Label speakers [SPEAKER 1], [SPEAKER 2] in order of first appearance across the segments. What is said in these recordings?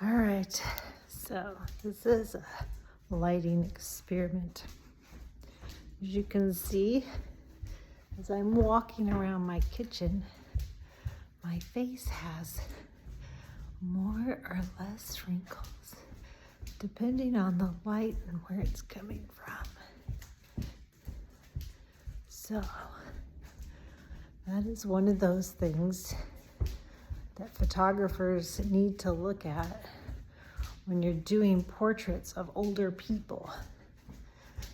[SPEAKER 1] All right, so this is a lighting experiment. As you can see, as I'm walking around my kitchen, my face has more or less wrinkles, depending on the light and where it's coming from. So, that is one of those things that photographers need to look at when you're doing portraits of older people,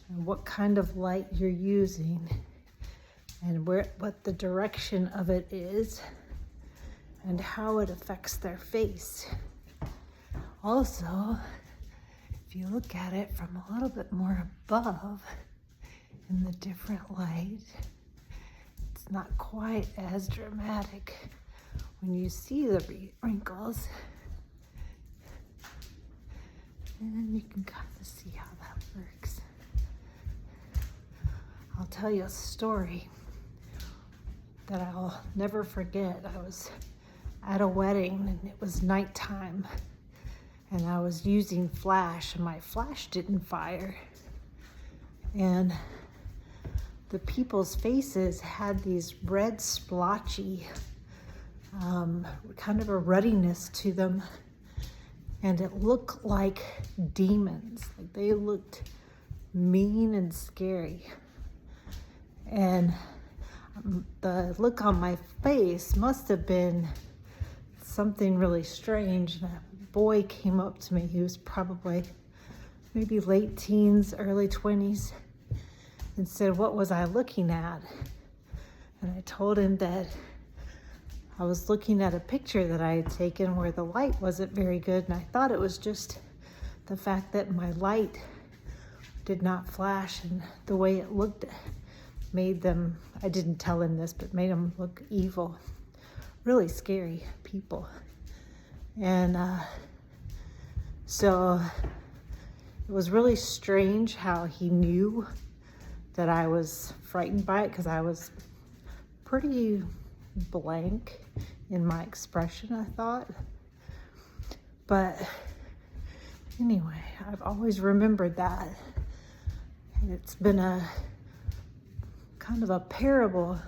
[SPEAKER 1] and what kind of light you're using and what the direction of it is and how it affects their face. Also, if you look at it from a little bit more above in the different light, it's not quite as dramatic when you see the wrinkles. And you can kind of see how that works. I'll tell you a story that I'll never forget. I was at a wedding and it was nighttime and I was using flash and my flash didn't fire. And the people's faces had these red splotchy, kind of a ruddiness to them. And it looked like demons. Like they looked mean and scary. And the look on my face must have been something really strange. And a boy came up to me. He was probably maybe late teens, early 20s, and said, "What was I looking at?" And I told him that I was looking at a picture that I had taken where the light wasn't very good, and I thought it was just the fact that my light did not flash, and the way it looked made them, I didn't tell him this, but made them look evil, really scary people. And so it was really strange how he knew that I was frightened by it, because I was pretty blank in my expression, I thought. But anyway, I've always remembered that. And it's been a kind of a parable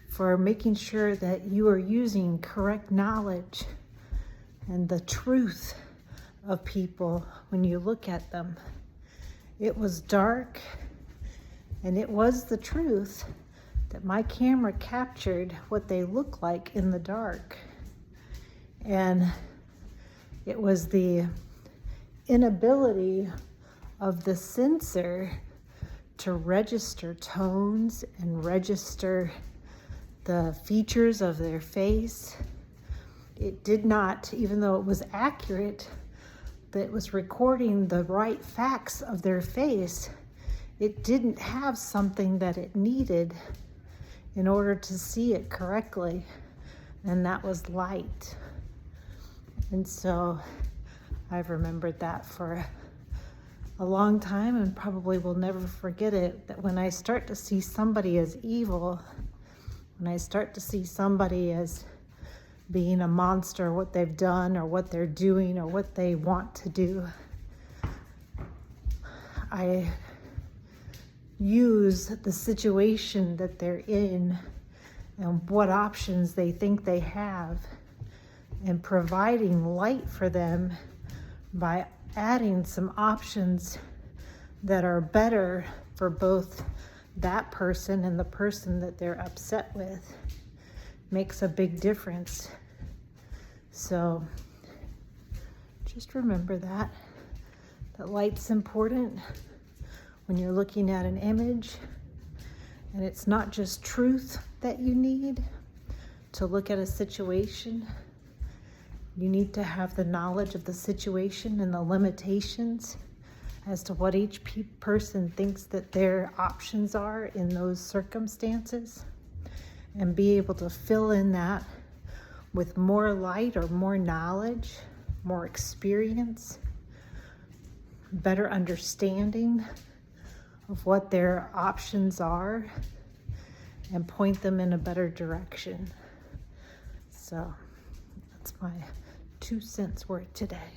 [SPEAKER 1] for making sure that you are using correct knowledge and the truth of people when you look at them. It was dark, and it was the truth that my camera captured what they look like in the dark. And it was the inability of the sensor to register tones and register the features of their face. It did not, even though it was accurate, that it was recording the right facts of their face, it didn't have something that it needed in order to see it correctly, and that was light. And so I've remembered that for a long time, and probably will never forget it, that when I start to see somebody as evil, when I start to see somebody as being a monster, what they've done or what they're doing or what they want to do, I use the situation that they're in and what options they think they have, and providing light for them by adding some options that are better for both that person and the person that they're upset with makes a big difference. So just remember that light's important when you're looking at an image, and it's not just truth that you need to look at a situation. You need to have the knowledge of the situation and the limitations as to what each person thinks that their options are in those circumstances, and be able to fill in that with more light or more knowledge, more experience, better understanding of what their options are, and point them in a better direction. So that's my 2 cents worth today.